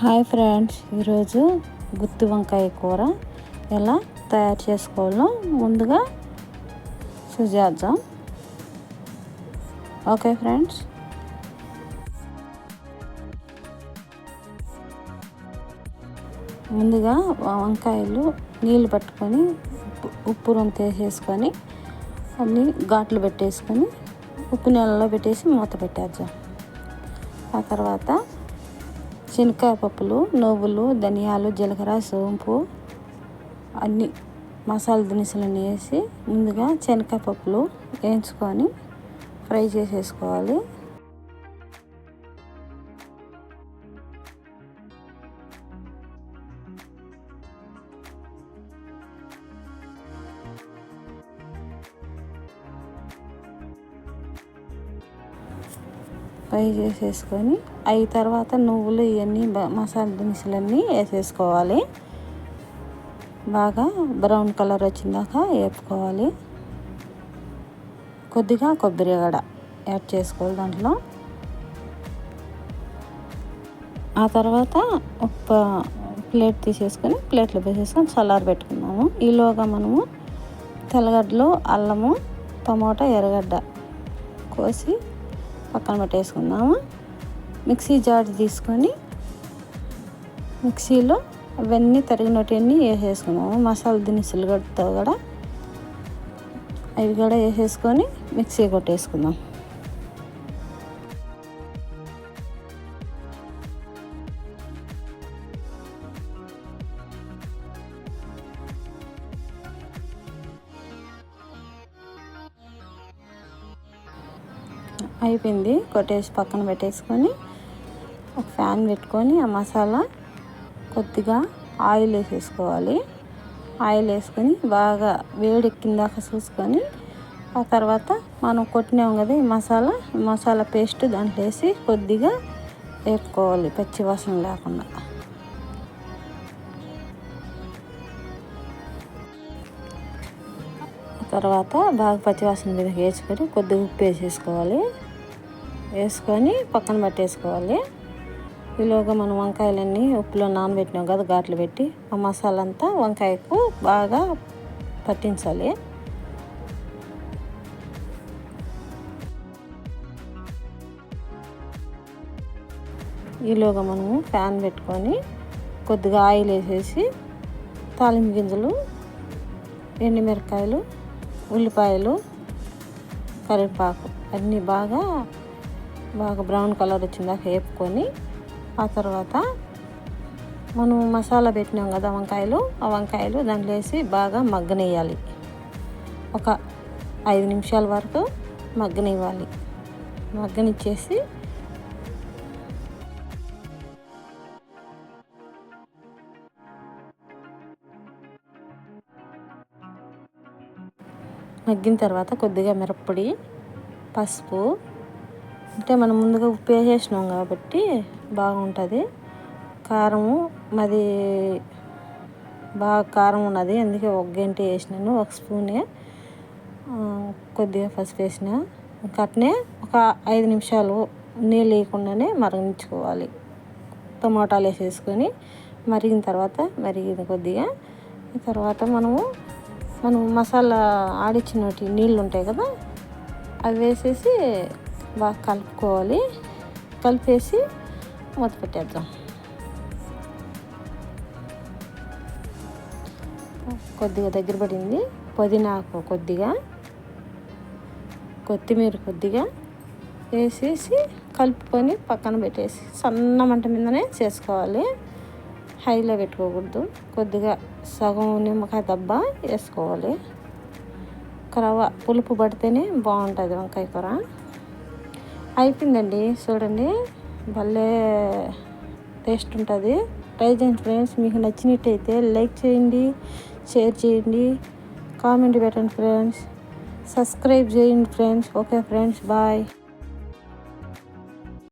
Hi friends, ఈరోజు గుత్తి వంకాయ కూర ఎలా తయారు చేసుకోవాలో ముందుగా చూసేద్దాం. ఓకే ఫ్రెండ్స్, ముందుగా వంకాయలు నీళ్ళు పట్టుకొని ఉప్పు రొంత వేసేసుకొని అన్నీ ఘాట్లు పెట్టేసుకొని ఉప్పు నీళ్ళలో పెట్టేసి మూత పెట్టేద్దాం. ఆ తర్వాత శనక్కాయ పప్పులు, నువ్వులు, ధనియాలు, జీలకర్ర, సోంపు అన్ని మసాలా దినుసులన్నీ వేసి ముందుగా శనక్కాయ పప్పులు వేయించుకొని ఫ్రై చేసేసుకోవాలి. ఫ్రై చేసేసుకొని అవి తర్వాత నువ్వులు ఇవన్నీ మసాలా దినుసులన్నీ వేసేసుకోవాలి. బాగా బ్రౌన్ కలర్ వచ్చిందాక వేపుకోవాలి. కొద్దిగా కొబ్బరి గడ యాడ్ చేసుకోవాలి దాంట్లో. ఆ తర్వాత ఒక ప్లేట్ తీసేసుకొని ప్లేట్లో వేసేసుకొని చల్లారి పెట్టుకున్నాము. ఈలోగా మనము తెల్లగడ్డలు, అల్లము, టమోటా, ఎర్రగడ్డ కోసి పక్కన పెట్టేసుకుందాము. మిక్సీ జార్ తీసుకొని మిక్సీలో అవన్నీ తరిగినవన్నీ వేసేసుకున్నాము. మసాలా దినుసులు కూడా అవి కూడా వేసేసుకొని మిక్సీ కొట్టేసుకుందాం. అయిపోయింది. కొట్టేసి పక్కన పెట్టేసుకొని ఒక ఫ్యాన్ పెట్టుకొని ఆ మసాలా కొద్దిగా ఆయిల్ వేసేసుకోవాలి. ఆయిల్ వేసుకొని బాగా వేడెక్కిందాక చూసుకొని ఆ తర్వాత మనం కొట్టినాం కదా ఈ మసాలా పేస్ట్ దాంట్లో వేసి కొద్దిగా వేపుకోవాలి పచ్చి వాసన లేకుండా. తర్వాత బాగా పచ్చివాసన మీద వేసుకొని కొద్దిగా ఉప్పు వేసేసుకోవాలి. వేసుకొని పక్కన పెట్టేసుకోవాలి. ఈలోగా మనం వంకాయలన్నీ ఉప్పులో నానబెట్టినాం కదా ఘాట్లు పెట్టి, ఆ మసాలా అంతా వంకాయకు బాగా పట్టించాలి. ఈలోగా మనము ప్యాన్ పెట్టుకొని కొద్దిగా ఆయిల్ వేసేసి తాలింపు గింజలు, ఎండుమిరకాయలు, ఉల్లిపాయలు, కరివేపాకు అన్నీ బాగా బ్రౌన్ కలర్ వచ్చిందాక వేపుకొని ఆ తర్వాత మనం మసాలా పెట్టినాం కదా ఆ వంకాయలు దాంట్లో వేసి బాగా మగ్గనివ్వాలి. ఒక 5 నిమిషాల వరకు మగ్గనివ్వాలి. మగ్గనిచ్చేసి మగ్గిన తర్వాత కొద్దిగా మిరప్పొడి, పసుపు, అంటే మనం ముందుగా ఉప్పు వేసేసినాం కాబట్టి బాగుంటుంది. కారము మాది బాగా కారం ఉన్నది, అందుకే ఒక గంట వేసినాను. ఒక స్పూనే కొద్దిగా పసుపు వేసిన. కట్నే ఒక 5 నిమిషాలు నీళ్ళు వేయకుండానే మరగించుకోవాలి. టమాటాలు వేసేసుకొని మరిగిన తర్వాత కొద్దిగా తర్వాత మనం మసాలా ఆడిచ్చిన నీళ్ళు ఉంటాయి కదా అవి వేసేసి బాగా కలుపుకోవాలి. కలిపేసి మూత పెట్టేద్దాం. కొద్దిగా దగ్గర పడింది. పుదీనాకు కొద్దిగా, కొత్తిమీర కొద్దిగా వేసేసి కలుపుకొని పక్కన పెట్టేసి సన్న మంట మీదనే చేసుకోవాలి. హైలో పెట్టుకోకూడదు. కొద్దిగా సగం నిమ్మకాయ దెబ్బ వేసుకోవాలి. రవ్వ పులుపు పడితేనే బాగుంటుంది వంకాయ కూర. అయిపోయిందండి, చూడండి భలే టేస్ట్ ఉంటుంది. ట్రై చేయండి ఫ్రెండ్స్. మీకు నచ్చినట్టయితే లైక్ చేయండి, షేర్ చేయండి, కామెంట్ పెట్టండి ఫ్రెండ్స్, సబ్స్క్రైబ్ చేయండి ఫ్రెండ్స్. Okay friends, bye.